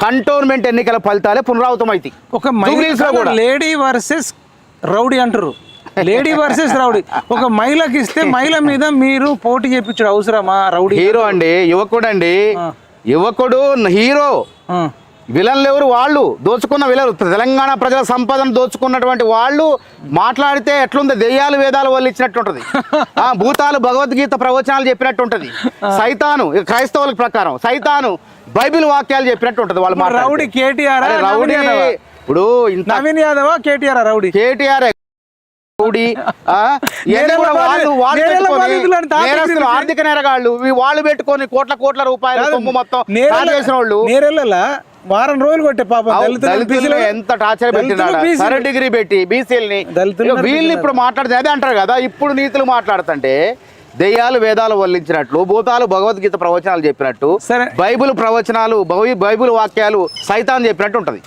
Cantonment ఎన్నికల ఫలితాలే పునరావృతమైతాయి. ఒక లేడీ వర్సెస్ రౌడీ అంటారు, లేడీ వర్సెస్ రౌడీ. ఒక మహిళకి ఇస్తే మహిళ మీద మీరు పోటీ చేయించడం అవసరమా? రౌడీ హీరో అండి, యువకుడు హీరో. విలన్లు ఎవరు? వాళ్ళు దోచుకున్న విలన్లు, తెలంగాణ ప్రజల సంపదను దోచుకున్నటువంటి వాళ్ళు మాట్లాడితే ఎట్లుంది, దెయ్యాలు వేదాలు వాళ్ళు ఇచ్చినట్టుంటది, భూతాలు భగవద్గీత ప్రవచనాలు చెప్పినట్టు ఉంటది, సైతాను క్రైస్తవుల ప్రకారం సైతాను బైబిల్ వాక్యాలు చెప్పినట్టు ఉంటది వాళ్ళు. రౌడీ కేటీఆర్, రౌడీ ఇప్పుడు నవీన్ యాదవ్, కేటీఆర్ రౌడీ, కేటీఆర్ ఆర్థిక నేరగాళ్ళు, వాళ్ళు పెట్టుకొని కోట్ల రూపాయలు సొమ్ము మొత్తం చేసిన వాళ్ళు. వారం రోజులు కొట్టే పాపం దళితులు ఎంత టార్చర్ పెట్టినాడు, సరే డిగ్రీ పెట్టి బీసీలని. వీళ్ళు ఇప్పుడు మాట్లాడితే అదే అంటారు కదా, ఇప్పుడు నీతులు మాట్లాడుతుంటే దెయ్యాలు వేదాలు వల్లించినట్లు, భూతాలు భగవద్గీత ప్రవచనాలు చెప్పినట్టు, బైబిల్ ప్రవచనాలు బైబిల్ వాక్యాలు సైతాన్ చెప్పినట్టు ఉంటది.